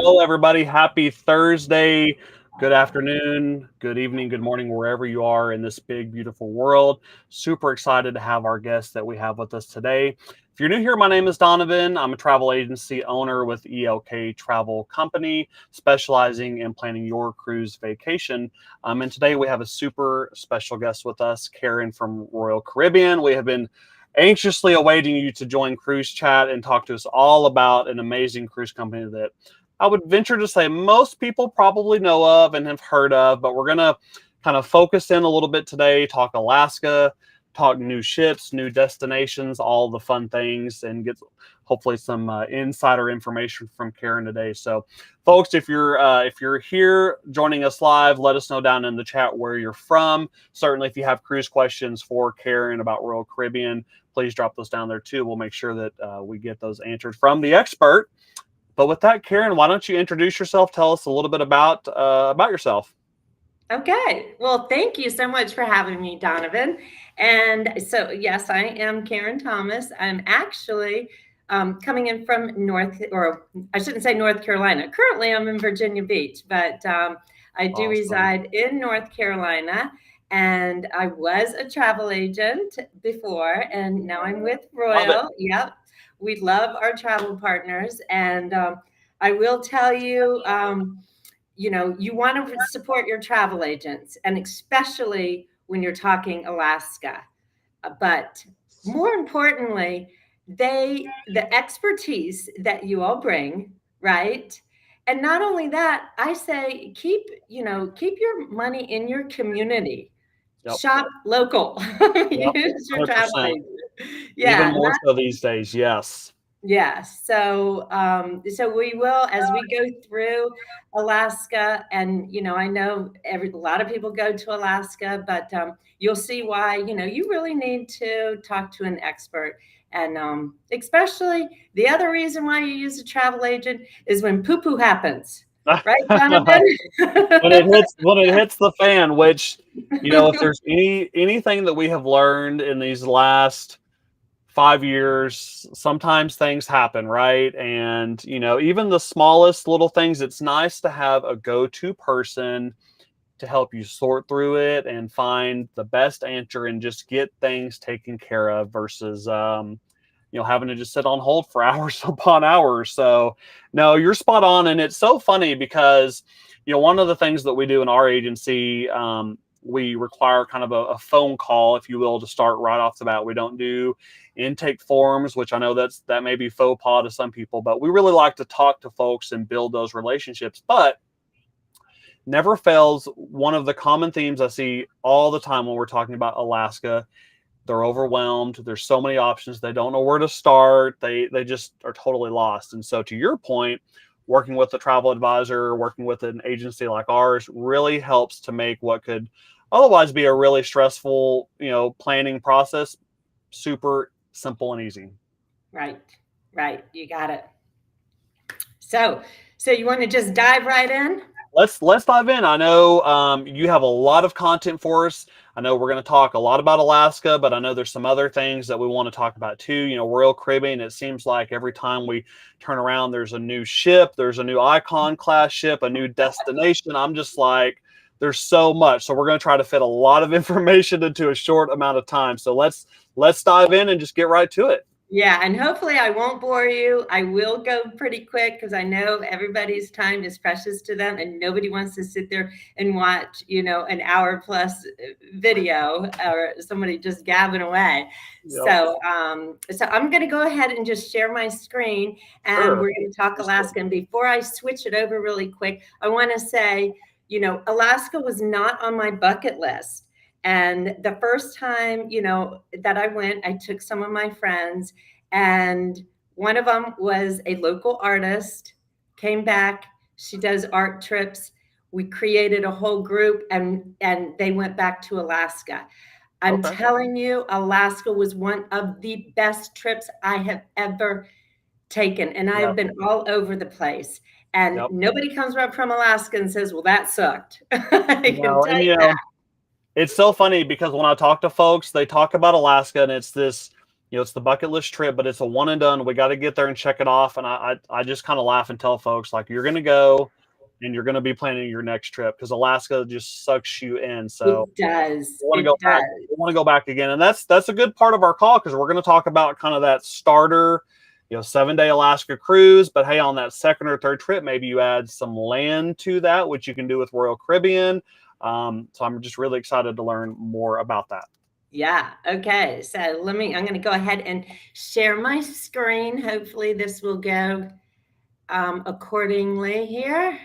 Hello, everybody. Happy Thursday. Good afternoon, good evening, good morning, wherever you are in this big, beautiful world. Super excited to have our guest that we have with us today. If you're new here, my name is Donovan. I'm a travel agency owner with ELK Travel Company, specializing in planning your cruise vacation. And today we have a super special guest with us, Karen from Royal Caribbean. We have been anxiously awaiting you to join Cruise Chat and talk to us all about an amazing cruise company that I would venture to say most people probably know of and have heard of, but we're going to kind of focus in a little bit today, talk Alaska, talk new ships, new destinations, all the fun things, and get hopefully some insider information from Karen today. So, folks, if you're here joining us live, let us know down in the chat where you're from. Certainly, if you have cruise questions for Karen about Royal Caribbean, please drop those down there too. We'll make sure that we get those answered from the expert. But with that, Karen, why don't you introduce yourself? Tell us a little bit about yourself. Okay. Well, thank you so much for having me, Donovan. And so, yes, I am Karen Thomas. I'm actually coming in from or I shouldn't say North Carolina. Currently, I'm in Virginia Beach, but I do reside in North Carolina. And I was a travel agent before, and now I'm with Royal. Yep. We love our travel partners. And I will tell you, you want to support your travel agents, and especially when you're talking Alaska. But more importantly, the expertise that you all bring, right? And not only that, I say keep your money in your community. Yep. Shop local. Yep. Use your travel agent. Yeah, even more so these days. Yes. Yeah, so we will, as we go through Alaska, and I know a lot of people go to Alaska, but you'll see why you really need to talk to an expert, and especially the other reason why you use a travel agent is when poo-poo happens, right, Jonathan? when it hits the fan, which if there's anything that we have learned in these last 5 years, sometimes things happen, right? And even the smallest little things, it's nice to have a go-to person to help you sort through it and find the best answer and just get things taken care of versus having to just sit on hold for hours upon hours. So no, you're spot on. And it's so funny because one of the things that we do in our agency, we require kind of a phone call, if you will, to start right off the bat. We don't do intake forms, which I know that may be faux pas to some people, but we really like to talk to folks and build those relationships. But never fails, one of the common themes I see all the time when we're talking about Alaska, they're overwhelmed. There's so many options. They don't know where to start. They just are totally lost. And so to your point, working with a travel advisor, working with an agency like ours really helps to make what could otherwise be a really stressful, planning process super simple and easy. Right. You got it. So you want to just dive right in? Let's dive in. I know you have a lot of content for us. I know we're going to talk a lot about Alaska, but I know there's some other things that we want to talk about too. Royal Caribbean, it seems like every time we turn around, there's a new ship, there's a new Icon class ship, a new destination. I'm just like, there's so much. So we're going to try to fit a lot of information into a short amount of time. So let's dive in and just get right to it. Yeah, and hopefully I won't bore you. I will go pretty quick because I know everybody's time is precious to them, and nobody wants to sit there and watch, an hour plus video or somebody just gabbing away. Yep. So I'm going to go ahead and just share my screen, and we're going to talk Alaska. And before I switch it over really quick, I want to say, Alaska was not on my bucket list. And the first time, that I went, I took some of my friends, and one of them was a local artist, came back. She does art trips. We created a whole group, and they went back to Alaska. I'm telling you, Alaska was one of the best trips I have ever taken. And I've been all over the place. And nobody comes up from Alaska and says, well, that sucked. I can tell you that. It's so funny because when I talk to folks, they talk about Alaska and it's this, it's the bucket list trip, but it's a one and done. We got to get there and check it off. And I just kind of laugh and tell folks, like, you're going to go and you're going to be planning your next trip, because Alaska just sucks you in. So It does. we want to It go does. back. We want to go back again. And that's a good part of our call, because we're going to talk about kind of that starter, 7-day Alaska cruise. But hey, on that second or third trip, maybe you add some land to that, which you can do with Royal Caribbean. So I'm just really excited to learn more about that. Yeah. Okay. So I'm going to go ahead and share my screen. Hopefully this will go accordingly here.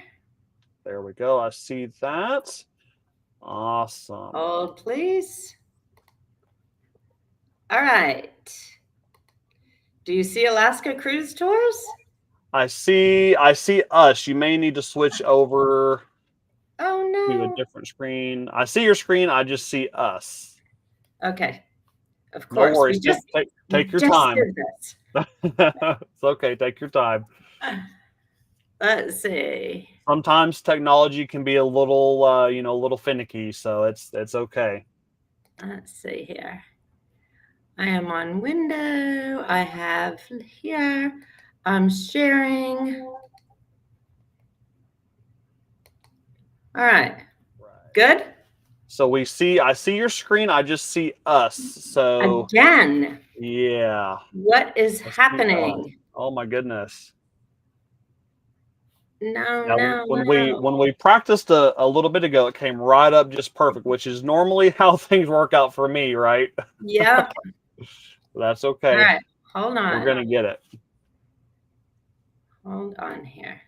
There we go. I see that. Awesome. Oh, please. All right. Do you see Alaska Cruise Tours? I see us. You may need to switch over to a different screen. I see your screen. I just see us. Okay. Of course. No worries. Take your time. It's okay. Take your time. Let's see. Sometimes technology can be a little, a little finicky, so it's okay. Let's see here. I am on window. I have here. I'm sharing. All right. Good. So I see your screen. I just see us. So again. Yeah. What is happening? Oh my goodness. No. When we practiced a little bit ago, it came right up just perfect, which is normally how things work out for me, right? Yep. That's okay. All right. Hold on. We're gonna get it. Hold on here.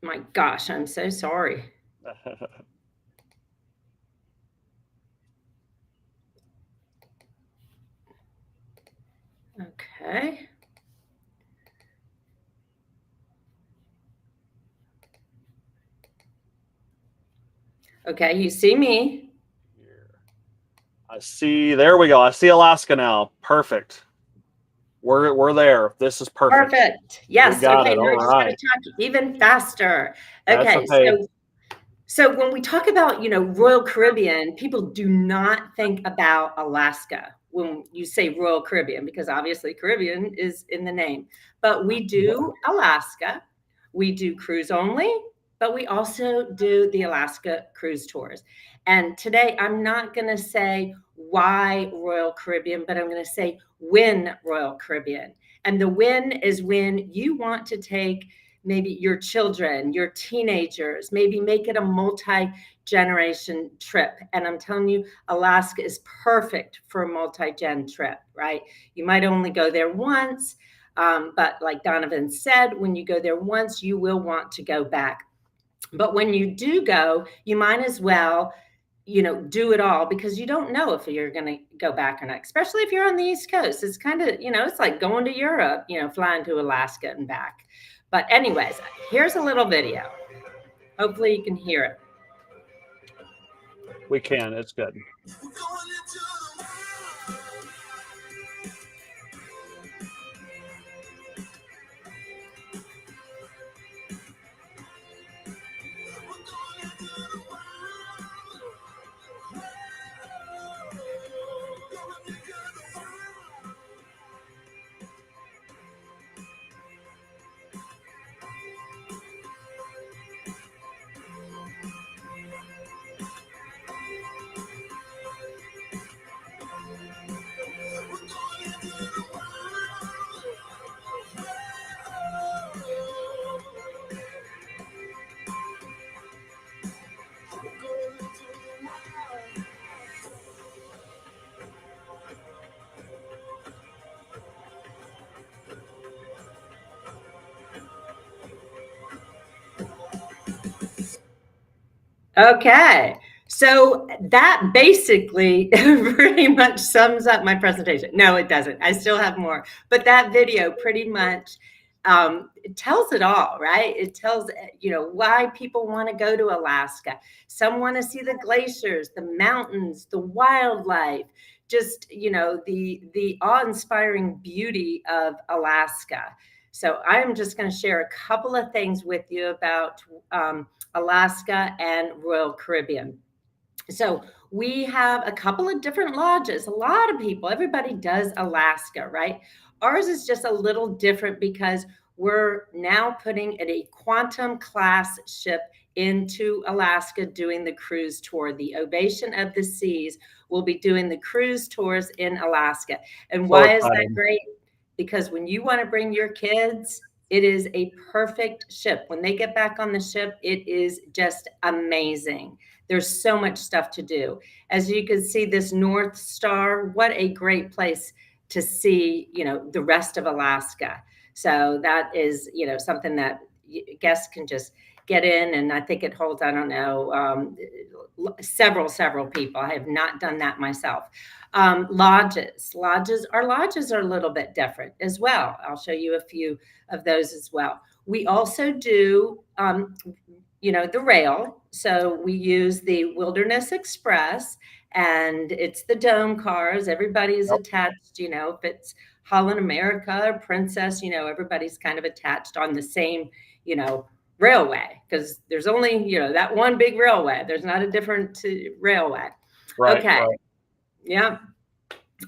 My gosh, I'm so sorry. Okay. Okay, you see me. I see. There we go. I see Alaska now. Perfect. We're there. This is perfect. Perfect. Yes. Okay. It. Now I just got to talk even faster. Okay. So when we talk about, Royal Caribbean, people do not think about Alaska when you say Royal Caribbean, because obviously Caribbean is in the name. But we do Alaska. We do cruise only, but we also do the Alaska cruise tours. And today I'm not going to say why Royal Caribbean, but I'm going to say when Royal Caribbean. And the when is when you want to take maybe your children, your teenagers, maybe make it a multi-generation trip. And I'm telling you, Alaska is perfect for a multi-gen trip, right? You might only go there once, but like Donovan said, when you go there once, you will want to go back. But when you do go, you might as well do it all, because you don't know if you're going to go back or not, especially if you're on the East Coast. It's kind of, it's like going to Europe, flying to Alaska and back. But anyways, here's a little video. Hopefully you can hear it. We can. It's good. Okay, so that basically pretty much sums up my presentation. No, it doesn't. I still have more, but that video pretty much it tells it all, right? It tells, why people want to go to Alaska. Some want to see the glaciers, the mountains, the wildlife, just, the awe-inspiring beauty of Alaska. So I'm just going to share a couple of things with you about Alaska and Royal Caribbean. So we have a couple of different lodges. A lot of people, everybody does Alaska, right? Ours is just a little different because we're now putting a quantum class ship into Alaska doing the cruise tour. The Ovation of the Seas will be doing the cruise tours in Alaska. And So why is that exciting. great? Because when you want to bring your kids, it is a perfect ship. When they get back on the ship, it is just amazing. There's so much stuff to do. As you can see, this North Star, what a great place to see, the rest of Alaska. So that is, something that guests can just get in. And I think it holds, I don't know, several people. I have not done that myself. Lodges are a little bit different as well. I'll show you a few of those as well. We also do, the rail. So we use the Wilderness Express, and it's the dome cars. Everybody's Yep. attached, if it's Holland America or Princess, everybody's kind of attached on the same, railway, because there's only, that one big railway. There's not a different railway. Right. Okay. Right. Yeah.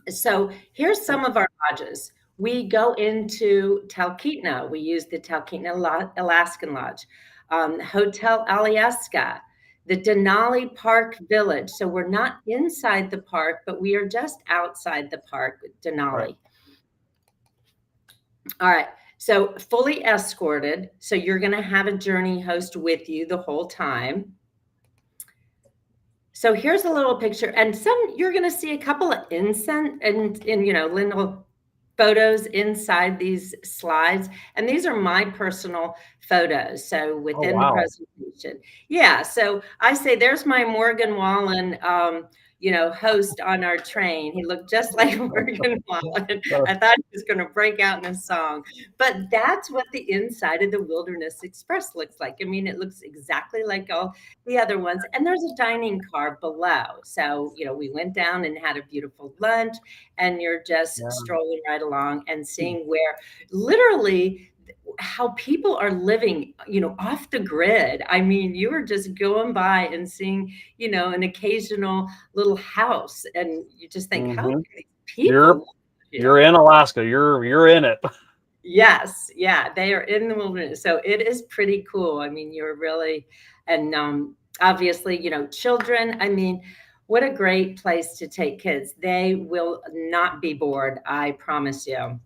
So here's some of our lodges. We go into Talkeetna. We use the Talkeetna Alaskan Lodge. Hotel Alyeska, the Denali Park Village. So we're not inside the park, but we are just outside the park with Denali. Right. All right. So fully escorted. So you're going to have a journey host with you the whole time. So here's a little picture, and you're going to see a couple of incense and little photos inside these slides. And these are my personal photos. So within the presentation. Yeah. So I say, there's my Morgan Wallen, host on our train. He looked just like Morgan Wallen. I thought he was going to break out in a song, but that's what the inside of the Wilderness Express looks like. I mean, it looks exactly like all the other ones. And there's a dining car below. So, we went down and had a beautiful lunch, and you're just strolling right along and seeing where literally how people are living, off the grid. I mean, you were just going by and seeing, an occasional little house, and you just think, how do these people? You're in Alaska. You're in it. Yes. Yeah. They are in the wilderness. So it is pretty cool. I mean, you're really, and obviously, children, I mean, what a great place to take kids. They will not be bored. I promise you.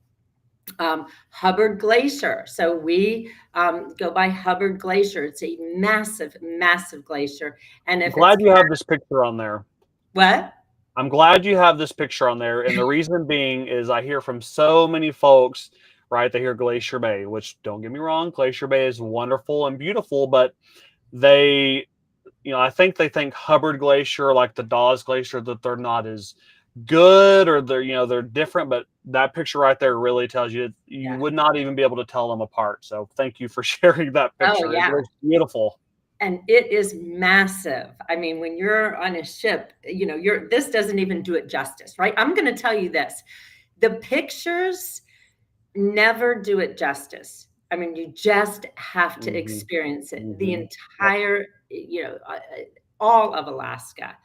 Hubbard Glacier. So we go by Hubbard Glacier. It's a massive, massive glacier. And I'm glad you have this picture on there. What? I'm glad you have this picture on there. And the reason being is I hear from so many folks, right? They hear Glacier Bay, which, don't get me wrong, Glacier Bay is wonderful and beautiful, but they, I think they think Hubbard Glacier, like the Dawes Glacier, that they're not as good, or they're different. But that picture right there really tells you you would not even be able to tell them apart. So thank you for sharing that picture. Oh, yeah. It's beautiful. And it is massive. I mean, when you're on a ship, this doesn't even do it justice, right? I'm going to tell you this. The pictures never do it justice. I mean, you just have to experience it. The entire, all of Alaska,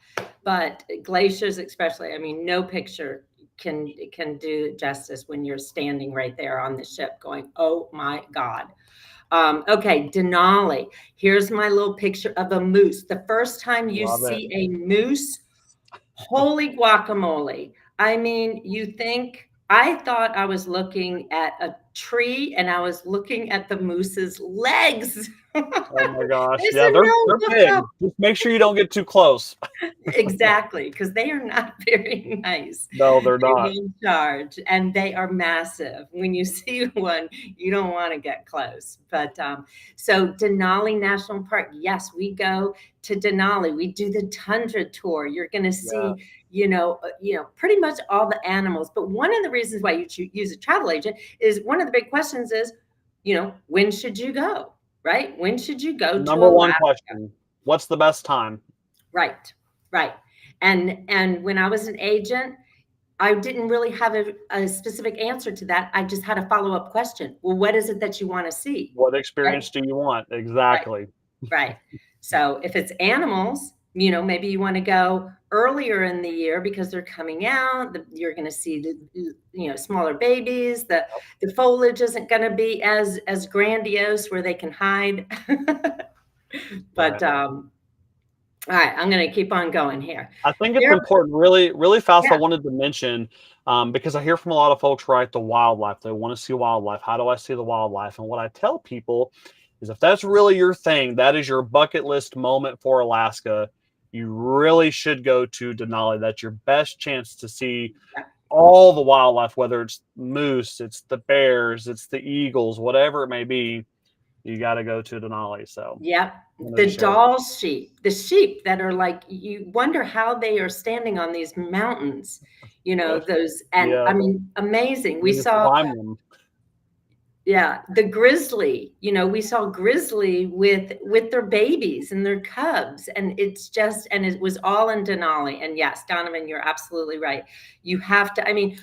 but glaciers especially. I mean, no picture can do justice when you're standing right there on the ship going, oh my God. Okay, Denali. Here's my little picture of a moose. The first time you see a moose, holy guacamole. I mean, I thought I was looking at a tree, and I was looking at the moose's legs. Oh my gosh. Yeah, they're big. Just make sure you don't get too close. Exactly, because they are not very nice. No, they're not. In charge, and they are massive. When you see one, you don't want to get close. But so Denali National Park, yes, we go to Denali. We do the tundra tour. You're going to see, pretty much all the animals. But one of the reasons why you use a travel agent is, one of the big questions is, when should you go? Right? When should you go? Number one question. What's the best time? Right. And when I was an agent, I didn't really have a specific answer to that. I just had a follow-up question. Well, what is it that you want to see? What experience do you want? Exactly. Right. So if it's animals, you know, maybe you want to go earlier in the year because they're coming out. You're going to see the, you know, smaller babies. The foliage isn't going to be as grandiose where they can hide. But all right, I'm going to keep on going here. I think it's important, really, really fast. I wanted to mention, because I hear from a lot of folks, right, the wildlife. They want to see wildlife. How do I see the wildlife? And what I tell people is, if that's really your thing, that is your bucket list moment for Alaska, you really should go to Denali. That's your best chance to see all the wildlife, whether it's moose, it's the bears, it's the eagles, whatever it may be. You got to go to Denali. So yep, the Dawes sheep, the sheep that are like, you wonder how they are standing on these mountains, you know, those, and I mean, amazing. We saw them. Yeah, the grizzly, you know, we saw grizzly with their babies and their cubs, and it's just, and it was all in Denali. And yes, Donovan, you're absolutely right. You have to, I mean,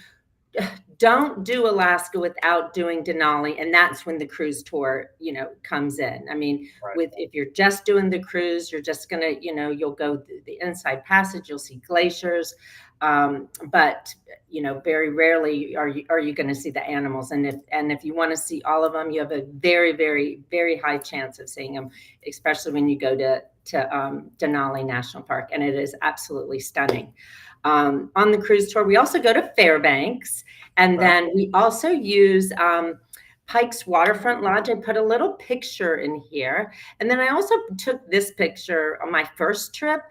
don't do Alaska without doing Denali, and that's when the cruise tour, you know, comes in. I mean, if you're just doing the cruise, you're just gonna, you know, you'll go the inside passage, you'll see glaciers, but you know, very rarely are you going to see the animals. And if you want to see all of them, you have a very, very, very high chance of seeing them, especially when you go to Denali National Park, and it is absolutely stunning. On the cruise tour, we also go to Fairbanks, and then we also use Pike's Waterfront Lodge. I put a little picture in here, and then I also took this picture on my first trip.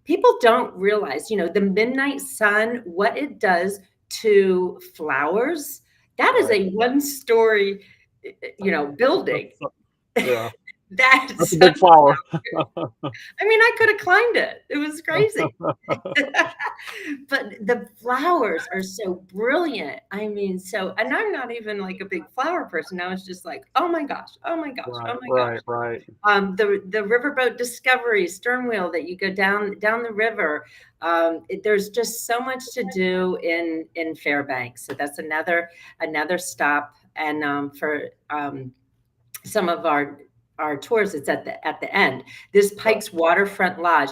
People don't realize, you know, the midnight sun, what it does to flowers. That is a one-story, you know, building. Yeah. That's a big flower. I mean, I could have climbed it. It was crazy. But the flowers are so brilliant. I mean, so, and I'm not even like a big flower person. I was just like, oh my gosh, oh my gosh, oh my gosh. Right. The riverboat discovery stern wheel that you go down the river. There's just so much to do in Fairbanks. So that's another stop. And for some of our tours, it's at the end. This Pike's Waterfront Lodge,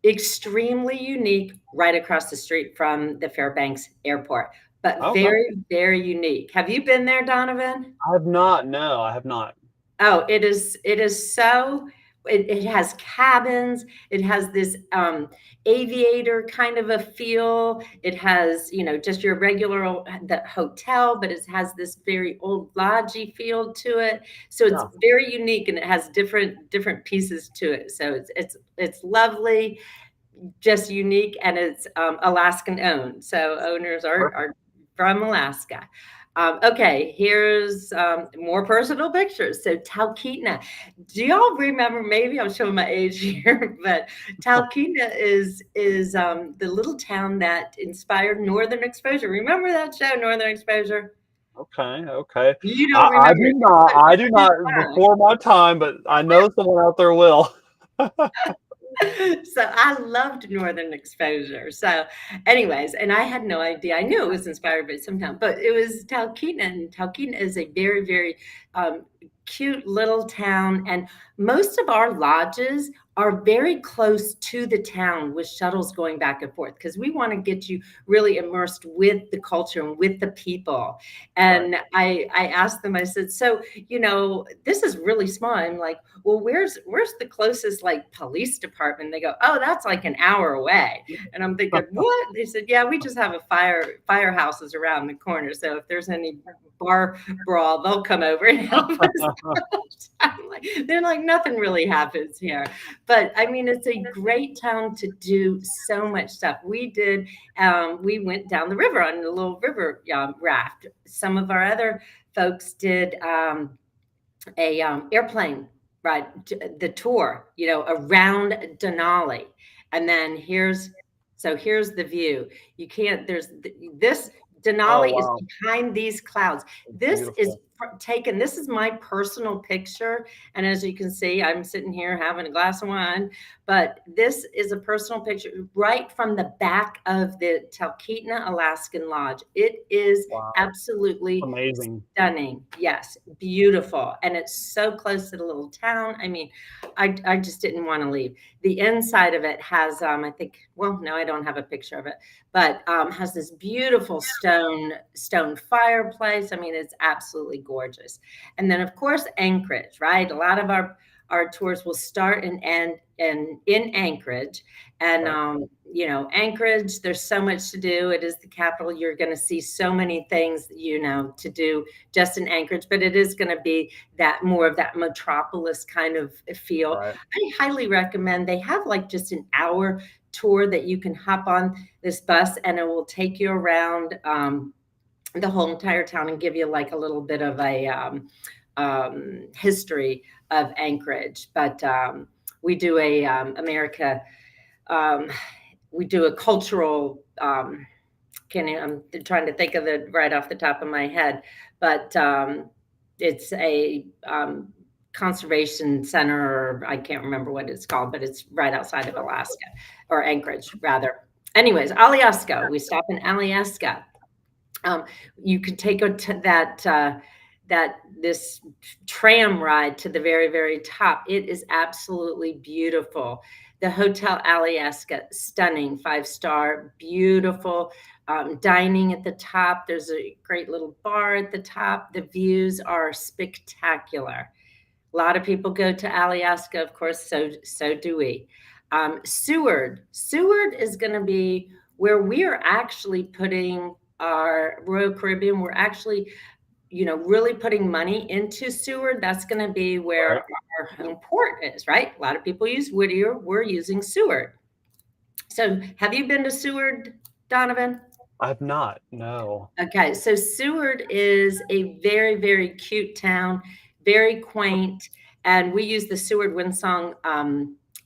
extremely unique, right across the street from the Fairbanks Airport, but very, very unique. Have you been there, Donovan? I have not. No, I have not. Oh, it is so, it has cabins. It has this aviator kind of a feel. It has, you know, just your regular the hotel, but it has this very old lodgy feel to it. So it's very unique, and it has different pieces to it. So it's lovely, just unique, and it's Alaskan owned. So owners are from Alaska. Okay, here's more personal pictures. So Talkeetna, do y'all remember? Maybe I'm showing my age here, but Talkeetna is the little town that inspired Northern Exposure. Remember that show, Northern Exposure? Okay. You don't remember? I do not before my time, but I know someone out there will. So I loved Northern Exposure. So anyways, and I had no idea. I knew it was inspired by some town, but it was Talkeetna. And Talkeetna is a very, very cute little town. And most of our lodges are very close to the town with shuttles going back and forth, because we want to get you really immersed with the culture and with the people. And I asked them, I said, so, you know, this is really small. I'm like, well, where's the closest like police department? They go, oh, that's like an hour away. And I'm thinking, what? They said, yeah, we just have a firehouses around the corner. So if there's any bar brawl, they'll come over and help us. They're like, nothing really happens here. But I mean, it's a great town to do so much stuff. We did, we went down the river on a little river raft. Some of our other folks did a airplane ride, the tour, you know, around Denali. And then here's the view. You can't, there's this, Denali is behind these clouds. This is taken, this is my personal picture. And as you can see, I'm sitting here having a glass of wine, but this is a personal picture right from the back of the Talkeetna Alaskan Lodge. It is Wow. absolutely Amazing. stunning. Yes, beautiful. And it's so close to the little town. I mean, I just didn't want to leave. The inside of it has, I think, well, no, I don't have a picture of it, but has this beautiful stone fireplace. I mean, it's absolutely gorgeous. And then, of course, Anchorage, right? A lot of our tours will start and end in Anchorage. And, Right. you know, Anchorage, there's so much to do. It is the capital. You're going to see so many things, you know, to do just in Anchorage, but it is going to be that more of that metropolis kind of feel. Right. I highly recommend, they have like just an hour tour that you can hop on this bus, and it will take you around the whole entire town and give you like a little bit of a history of Anchorage. But we do a America, we do a cultural, I'm trying to think of it right off the top of my head, but it's a conservation center, or I can't remember what it's called, but it's right outside of Alaska, or Anchorage rather. Anyways, Alyeska, we stop in Alyeska. You could take this tram ride to the very, very top. It is absolutely beautiful. The Hotel Alyeska, stunning, 5-star, beautiful. Dining at the top. There's a great little bar at the top. The views are spectacular. A lot of people go to Alyeska, of course, so do we. Seward is going to be where we are actually putting our Royal Caribbean. We're actually, you know, really putting money into Seward. That's going to be where Right. our home port is, right? A lot of people use Whittier. We're using Seward. So have you been to Seward, Donovan? I've not. No. Okay, so Seward is a very, very cute town, very quaint, and we use the Seward Windsong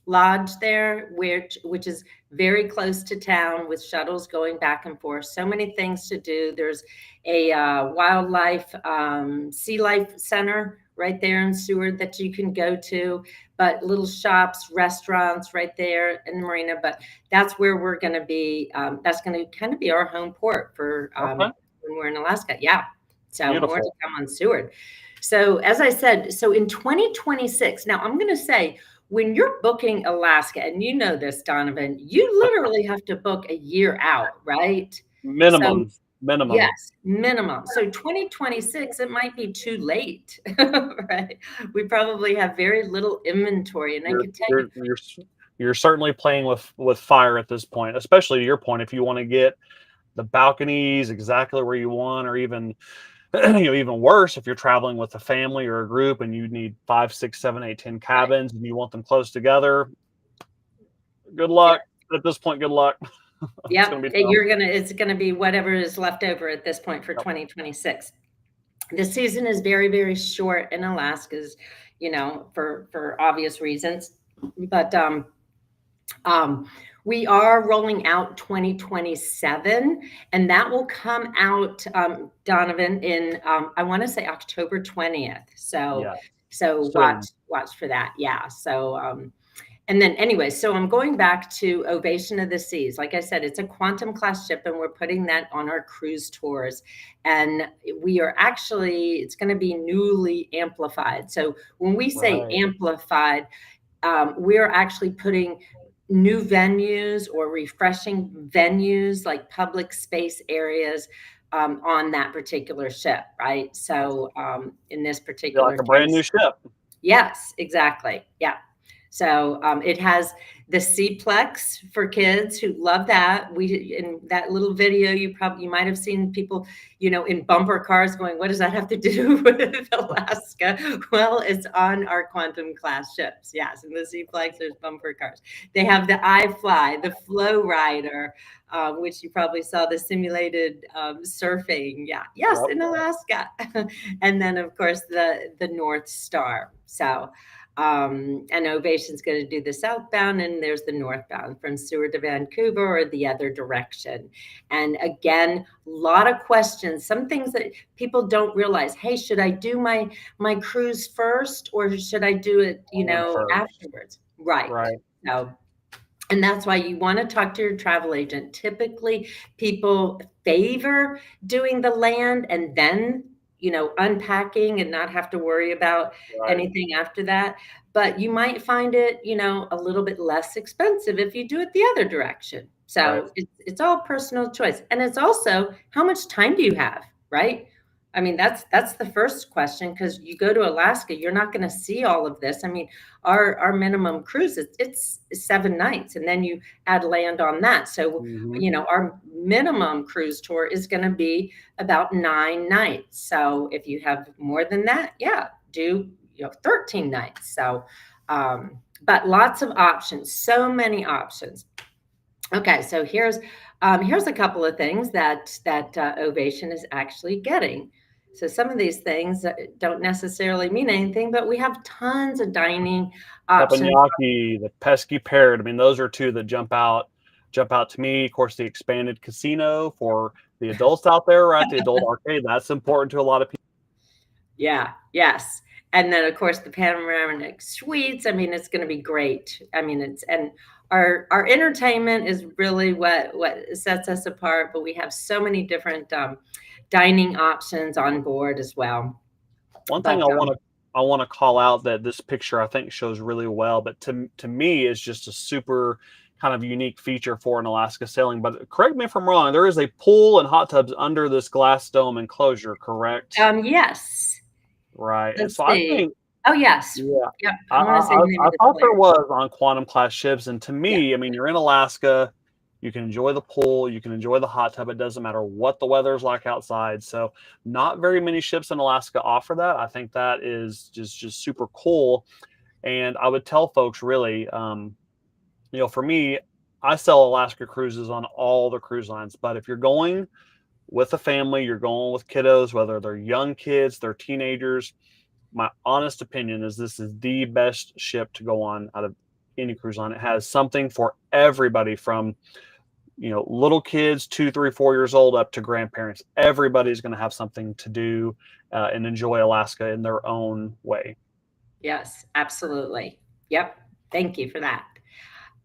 Lodge there, which is very close to town, with shuttles going back and forth. So many things to do. There's a wildlife sea life center right there in Seward that you can go to, but little shops, restaurants right there in the marina. But that's where we're going to be. That's going to kind of be our home port for Okay. when we're in Alaska. Yeah. So more to Beautiful. come on Seward. So as I said, so in 2026, now I'm going to say, when you're booking Alaska, and you know this, Donovan, you literally have to book a year out, right? So Minimum. yes, minimum. So 2026, it might be too late, right? We probably have very little inventory, and I can tell you, You're certainly playing with fire at this point, especially to your point. If you want to get the balconies exactly where you want, or even even worse, if you're traveling with a family or a group and you need 5, 6, 7, 8, 10 cabins and you want them close together, good luck. At this point, good luck. yeah, It's gonna be tough. it's gonna be whatever is left over at this point for 2026. The season is very, very short in Alaska's, you know, for obvious reasons. But we are rolling out 2027, and that will come out, Donovan, in I want to say October 20th. So Yeah. so Soon. watch for that. Yeah. So and then anyway, so I'm going back to Ovation of the Seas. Like I said, it's a quantum class ship, and we're putting that on our cruise tours. And we are actually, it's going to be newly amplified. So when we say Right. amplified, we're actually putting new venues or refreshing venues, like public space areas, on that particular ship, right? So in this You're particular like a brand new case, ship. yes, exactly. Yeah. So it has the Cplex for kids who love that. We, in that little video, you might have seen people, you know, in bumper cars going, "What does that have to do with Alaska?" Well, it's on our quantum class ships. Yes, in the Cplex, there's bumper cars. They have the iFly, the Flow Rider, which you probably saw, the simulated surfing. Yeah, yes, Yep. in Alaska, and then of course the North Star. So. And Ovation's going to do the southbound, and there's the northbound from Seward to Vancouver or the other direction. And again, a lot of questions, some things that people don't realize. Hey, should I do my cruise first, or should I do it, First. afterwards? Right. Right. So, and that's why you want to talk to your travel agent. Typically, people favor doing the land and then, unpacking and not have to worry about Right. anything after that. But you might find it, a little bit less expensive if you do it the other direction. So Right. it's all personal choice. And it's also how much time do you have, right? I mean, that's the first question, because you go to Alaska, you're not going to see all of this. I mean, our minimum cruise it's 7 nights, and then you add land on that. So, Mhm. our minimum cruise tour is going to be about 9 nights. So if you have more than that, yeah, do 13 nights. So, but lots of options, so many options. Okay, so here's a couple of things that Ovation is actually getting. So some of these things don't necessarily mean anything, but we have tons of dining options. Teppanyaki, the pesky parrot. I mean, those are two that jump out to me. Of course, the expanded casino for the adults out there, right? The adult arcade, that's important to a lot of people. Yeah, yes. And then of course the panoramic suites. I mean, it's going to be great. I mean, and our entertainment is really what sets us apart, but we have so many different dining options on board as well. One thing But I want to call out that this picture I think shows really well, but to me is just a super kind of unique feature for an Alaska sailing. But correct me if I'm wrong, there is a pool and hot tubs under this glass dome enclosure, correct? yes. Right. And Let's so I see. think, Oh, yes. yeah, Yep. I want to say maybe I the thought there flare. was on quantum class ships. And to Yeah. me, I mean, you're in Alaska, you can enjoy the pool, you can enjoy the hot tub. It doesn't matter what the weather's like outside. So not very many ships in Alaska offer that. I think that is just super cool. And I would tell folks really, for me, I sell Alaska cruises on all the cruise lines. But if you're going with a family, you're going with kiddos, whether they're young kids, they're teenagers, my honest opinion is this is the best ship to go on out of any cruise line. It has something for everybody from, little kids, 2, 3, 4 years old up to grandparents. Everybody's going to have something to do and enjoy Alaska in their own way. Yes, absolutely. Yep. Thank you for that.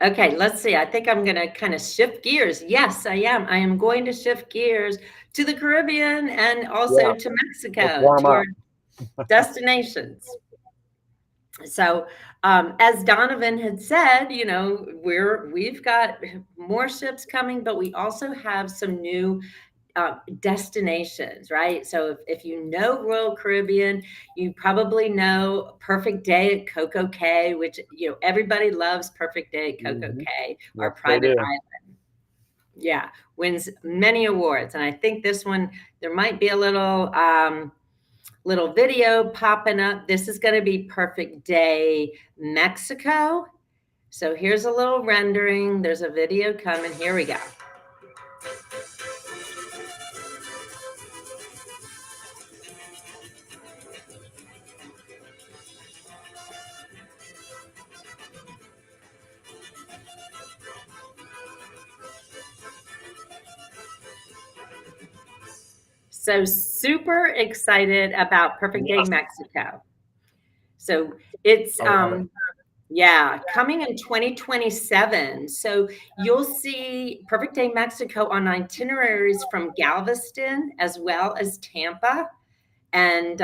Okay, let's see. I think I'm going to kind of shift gears. Yes, I am. I am going to shift gears to the Caribbean and Yeah, also to let's Mexico, warm to our up. destinations. So, as Donovan had said, we've got more ships coming, but we also have some new destinations, right? So if you know Royal Caribbean, you probably know Perfect Day at Coco Cay, which everybody loves Perfect Day at Coco Mhm. Cay, our Yes, they private do. island. Yeah, wins many awards, and I think this one there might be a little video popping up. This is going to be Perfect Day Mexico. So here's a little rendering. There's a video coming. Here we go. So super excited about Perfect Day Yes, Mexico. So it's I love it. yeah, coming in 2027. So you'll see Perfect Day Mexico on itineraries from Galveston as well as Tampa. And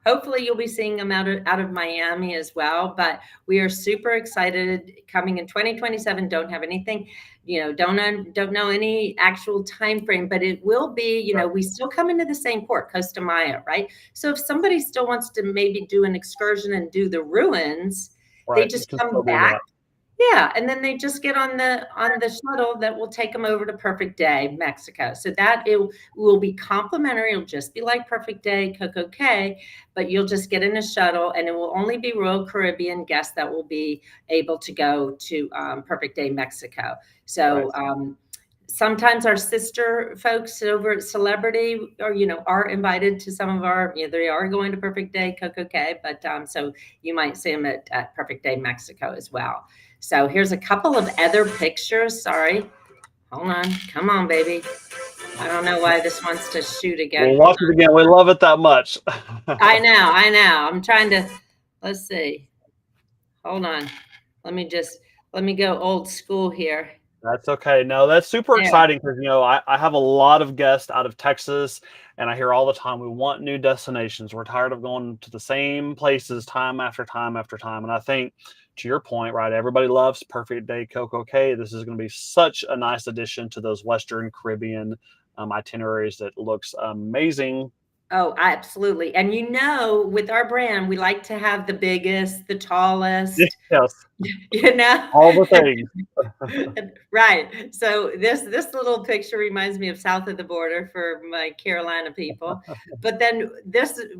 hopefully you'll be seeing them out of Miami as well. But we are super excited coming in 2027. Don't have anything, don't know any actual time frame, but it will be. Right. We still come into the same port, Costa Maya, right? So if somebody still wants to maybe do an excursion and do the ruins, they Right. You just can come still do back. that. Yeah, and then they just get on the shuttle that will take them over to Perfect Day, Mexico. So that it will be complimentary. It'll just be like Perfect Day, Coco Cay, but you'll just get in a shuttle, and it will only be Royal Caribbean guests that will be able to go to Perfect Day, Mexico. Right. So sometimes our sister folks over at Celebrity or, are invited to some of our, they are going to Perfect Day Coco Cay, but so you might see them at Perfect Day Mexico as well. So here's a couple of other pictures. Sorry. Hold on. Come on, baby. I don't know why this wants to shoot again. We'll watch it again. We love it that much. I know. I'm trying to, let's see. Hold on. Let me go old school here. That's okay. No, that's super exciting because, I have a lot of guests out of Texas, and I hear all the time, we want new destinations. We're tired of going to the same places time after time after time. And I think, to your point, right, everybody loves Perfect Day Coco Cay. This is going to be such a nice addition to those Western Caribbean itineraries that looks amazing. Oh, absolutely. And with our brand, we like to have the biggest, the tallest. Yes. All the things. Right. So this little picture reminds me of south of the border for my Carolina people. But then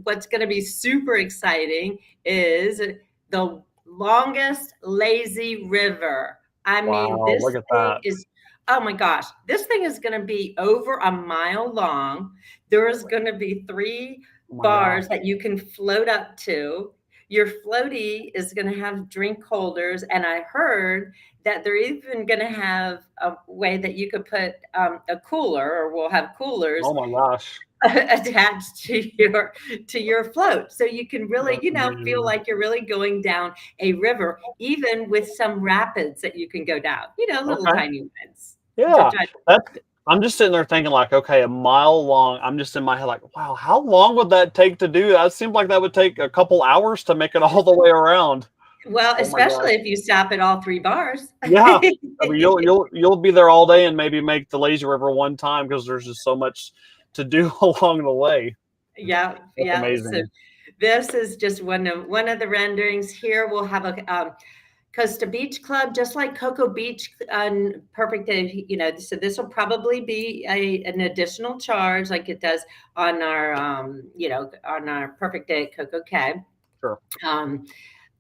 what's going to be super exciting is the longest lazy river. I mean, this look at thing that. is, oh my gosh, this thing is going to be over a mile long. There's going to be 3 bars that you can float up to. Your floaty is going to have drink holders. And I heard that they're even going to have a way that you could put a cooler, or we'll have coolers. Oh my gosh. Attached to your float. So you can really, feel like you're really going down a river, even with some rapids that you can go down, little tiny ones. Yeah. I'm just sitting there thinking like, okay, a mile long. I'm just in my head like, wow, how long would that take to do? That seems like that would take a couple hours to make it all the way around. Well, especially if you stop at all 3 bars. Yeah. I mean, you'll be there all day and maybe make the lazy river one time because there's just so much to do along the way. Yeah. That's amazing. So this is just one of the renderings. Here we'll have a Costa Beach Club, just like Cocoa Beach on Perfect Day, so this will probably be an additional charge like it does on our, on our Perfect Day at Coco Cay. Sure.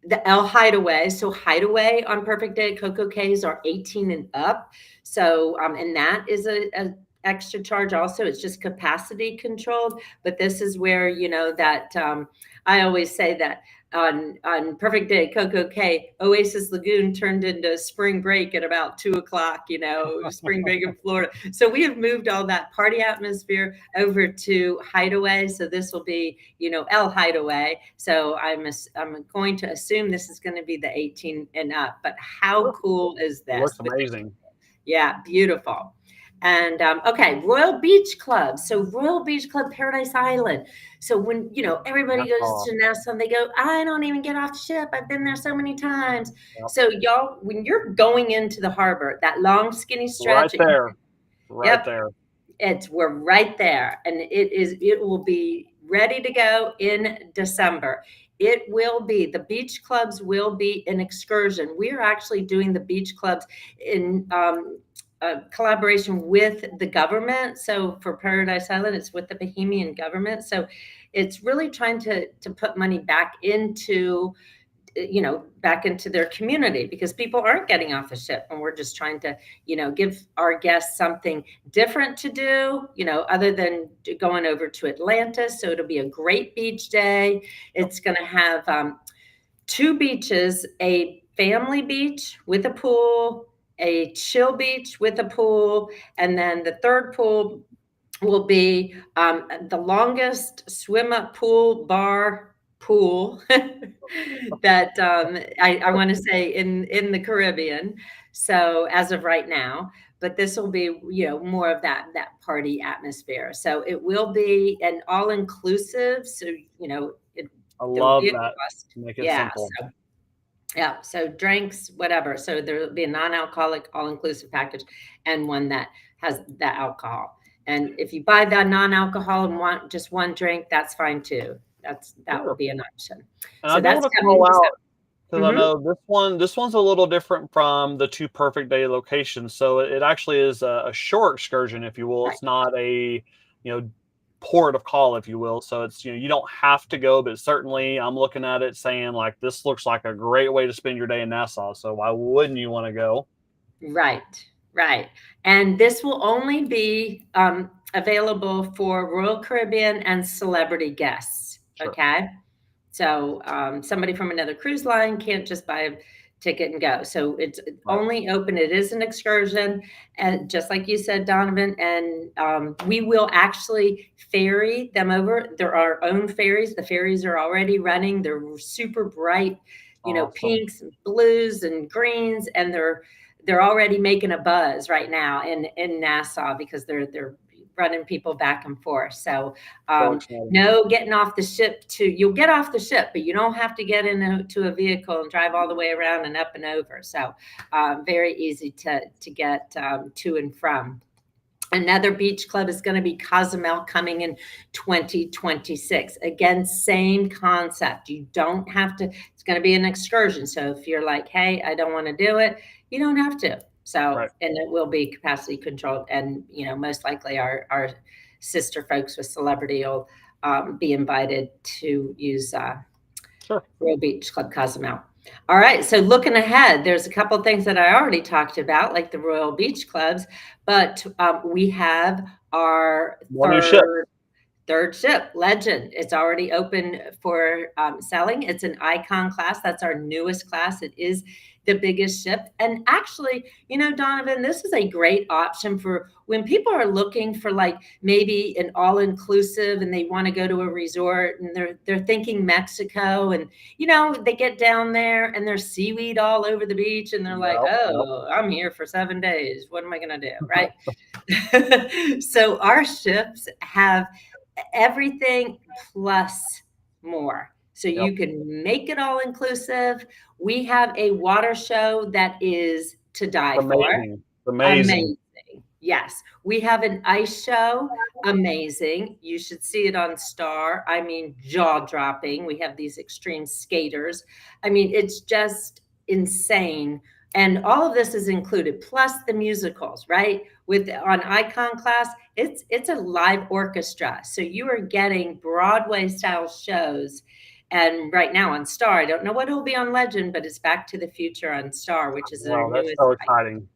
The El Hideaway. So Hideaway on Perfect Day at Coco Cays are 18 and up. So, and that is a extra charge also. It's just capacity controlled. But this is where, that I always say that on Perfect Day at Coco Cay, Oasis Lagoon turned into spring break at about 2:00, spring break in Florida. So we have moved all that party atmosphere over to Hideaway. So this will be, El Hideaway. So I'm going to assume this is going to be the 18 and up. But how cool is this? It looks amazing. Yeah, beautiful. And okay, Royal Beach Club. So Royal Beach Club, Paradise Island. So when everybody goes to Nassau, and they go, I don't even get off the ship. I've been there so many times. Yep. So y'all, when you're going into the harbor, that long skinny stretch, right there. We're right there, and it will be ready to go in December. It will be, the beach clubs will be an excursion. We are actually doing the beach clubs in collaboration with the government. So for Paradise Island, it's with the Bahamian government. So it's really trying to put money back into their community, because people aren't getting off the ship, and we're just trying to, give our guests something different to do, other than going over to Atlantis. So it'll be a great beach day. It's going to have 2 beaches, a family beach with a pool, a chill beach with a pool, and then the third pool will be the longest swim up pool that I want to say in the Caribbean. So as of right now, but this will be more of that party atmosphere. So it will be an all inclusive. So I love that. Make it simple. So drinks, whatever. So there'll be a non-alcoholic all-inclusive package and one that has that alcohol. And if you buy that non-alcohol and want just one drink, that's fine too. That will be an option. And so I that's want to call out because I know this one's a little different from the 2 Perfect Day locations. So it actually is a shore excursion, if you will. Right. It's not a port of call, if you will. So it's, you don't have to go, but certainly I'm looking at it saying like, this looks like a great way to spend your day in Nassau. So why wouldn't you want to go? Right. Right. And this will only be available for Royal Caribbean and celebrity guests. Sure. Okay. So somebody from another cruise line can't just buy a ticket and go. So it's Right. only open. It is an excursion. And just like you said, Donovan, and we will actually ferry them over. There are our own ferries. The ferries are already running. They're super bright, Awesome. pinks and blues and greens, and they're already making a buzz right now in Nassau because they're running people back and forth. So no getting off the ship you'll get off the ship, but you don't have to get into a vehicle and drive all the way around and up and over. So very easy to get to and from. Another beach club is going to be Cozumel coming in 2026. Again, same concept. You don't have to, it's going to be an excursion. So if you're like, hey, I don't want to do it, you don't have to. So, Right. and it will be capacity controlled. And, most likely our sister folks with Celebrity will be invited to use Sure. Royal Beach Club Cozumel. All right. So looking ahead, there's a couple of things that I already talked about, like the Royal Beach Clubs, but we have our third ship, Legend. It's already open for selling. It's an Icon class. That's our newest class. It is the biggest ship. And actually, Donovan, this is a great option for when people are looking for like maybe an all-inclusive and they want to go to a resort and they're thinking Mexico, and they get down there and there's seaweed all over the beach and they're like, oh, I'm here for 7 days. What am I going to do? Right. So our ships have everything plus more. So you can make it all inclusive. We have a water show that is to die for. Amazing. Yes. We have an ice show. Amazing. You should see it on Star. I mean, jaw dropping. We have these extreme skaters. I mean, it's just insane. And all of this is included, plus the musicals, right? On Icon class, it's a live orchestra. So you are getting Broadway style shows. And right now on Star, I don't know what it'll be on Legend, but it's Back to the Future on Star, which is their newest. That's so exciting.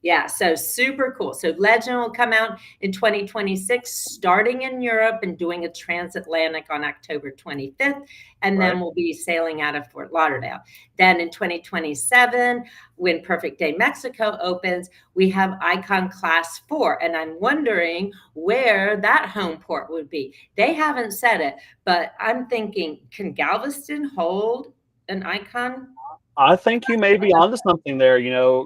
Yeah, so super cool. So Legend will come out in 2026, starting in Europe and doing a transatlantic on October 25th. And then we'll be sailing out of Fort Lauderdale. Then in 2027, when Perfect Day Mexico opens, we have Icon Class 4. And I'm wondering where that home port would be. They haven't said it, but I'm thinking, can Galveston hold an Icon? I think you may be onto something there.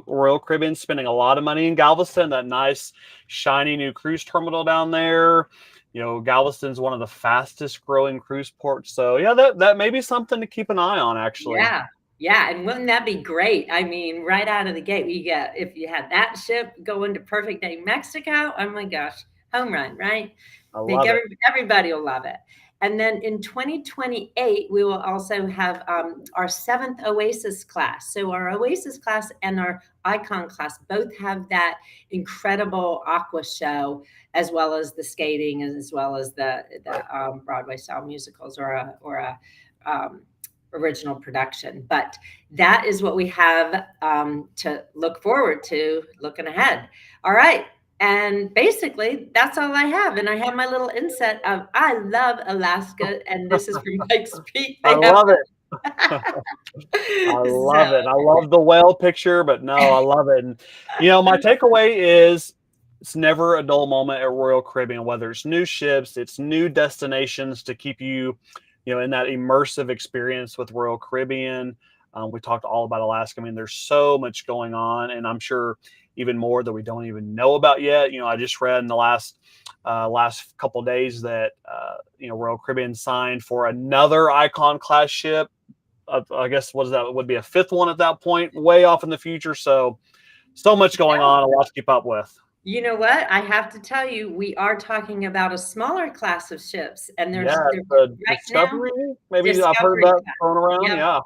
Royal Caribbean's spending a lot of money in Galveston, that nice, shiny new cruise terminal down there. Galveston's one of the fastest growing cruise ports. So yeah, that may be something to keep an eye on, actually. Yeah. Yeah. And wouldn't that be great? I mean, right out of the gate, if you had that ship going to Perfect Day Mexico, oh my gosh, home run, right? I love it. Everybody will love it. And then in 2028, we will also have our 7th Oasis class. So our Oasis class and our Icon class both have that incredible aqua show, as well as the skating, as well as the Broadway style musicals or a original production. But that is what we have to look forward to looking ahead. All right. And basically, that's all I have. And I have my little inset of I love Alaska, and this is from Pikes Peak. I love it. I love it. I love the whale picture, but no, I love it. And, my takeaway is it's never a dull moment at Royal Caribbean, whether it's new ships, it's new destinations to keep you, in that immersive experience with Royal Caribbean. We talked all about Alaska. I mean, there's so much going on, and I'm sure even more that we don't even know about yet. I just read in the last couple of days that Royal Caribbean signed for another Icon class ship. I guess would be a 5th one at that point, way off in the future. So much going on, a lot to keep up with. You know what? I have to tell you, we are talking about a smaller class of ships, and there's the right Discovery. Now, maybe Discovery I've heard that thrown around. Yep.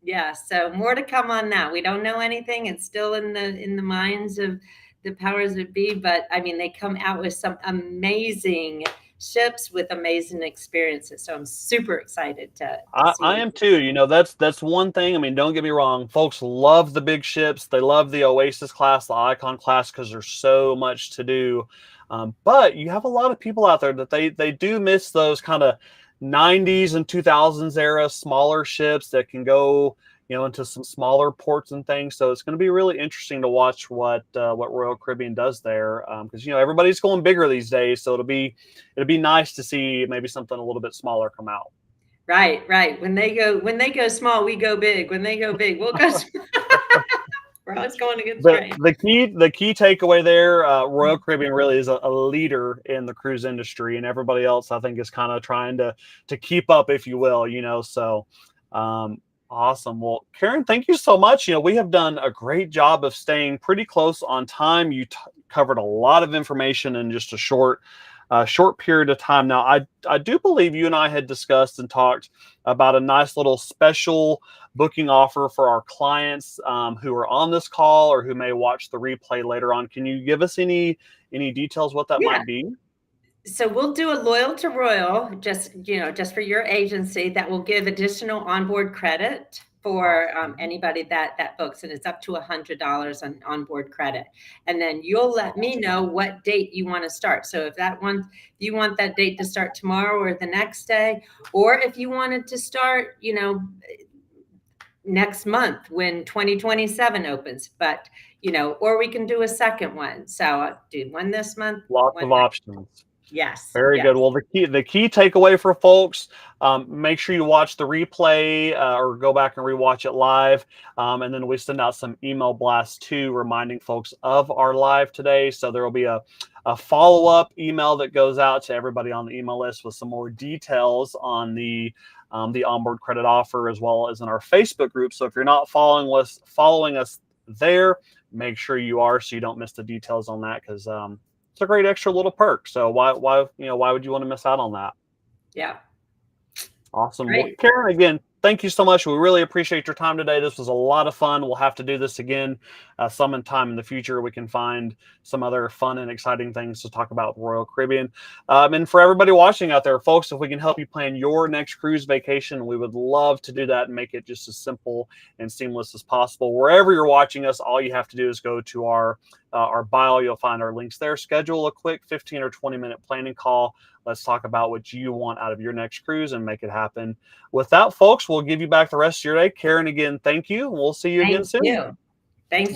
Yeah, so more to come on that. We don't know anything. It's still in the minds of the powers that be, but I mean, they come out with some amazing ships with amazing experiences. So I'm super excited to see I what am too. You know, that's one thing. I mean, don't get me wrong. Folks love the big ships. They love the Oasis class, the Icon class, because there's so much to do. But you have a lot of people out there that they do miss those kind of 90s and 2000s era smaller ships that can go, you know, into some smaller ports and things. So it's going to be really interesting to watch what Royal Caribbean does there, because you know everybody's going bigger these days. So it'll be nice to see maybe something a little bit smaller come out. Right, right. When they go small, we go big. When they go big, we'll go small. We're always going against the grain. the key takeaway there, Royal Caribbean really is a leader in the cruise industry, and everybody else I think is kind of trying to keep up, if you will, you know. So awesome. Well, Karen, thank you so much. You know, we have done a great job of staying pretty close on time. You covered a lot of information in just a short period of time. Now, I do believe you and I had discussed and talked about a nice little special booking offer for our clients who are on this call or who may watch the replay later on. Can you give us any details what that Yeah. might be? So we'll do a loyal to Royal, just for your agency, that will give additional onboard credit for anybody that books, and it's up to $100 on onboard credit. And then you'll let me know what date you want to start. So if you want that date to start tomorrow or the next day, or if you wanted to start, next month when 2027 opens, but or we can do a second one. So I'll do one this month. Lots of options. Yes. Very yes. good. Well, the key takeaway for folks, make sure you watch the replay or go back and rewatch it live. And then we send out some email blasts too, reminding folks of our live today. So there will be a follow-up email that goes out to everybody on the email list with some more details on the onboard credit offer, as well as in our Facebook group. So if you're not following us there, make sure you are, so you don't miss the details on that, because it's a great extra little perk. So why would you want to miss out on that? Yeah. Awesome. Well, Karen, again, thank you so much. We really appreciate your time today. This was a lot of fun. We'll have to do this again some time in the future. We can find some other fun and exciting things to talk about with Royal Caribbean. And for everybody watching out there, folks, if we can help you plan your next cruise vacation, we would love to do that and make it just as simple and seamless as possible. Wherever you're watching us, all you have to do is go to our bio. You'll find our links there. Schedule a quick 15 or 20-minute planning call. Let's talk about what you want out of your next cruise and make it happen. With that, folks, we'll give you back the rest of your day. Karen, again, thank you. We'll see you again soon. Thanks.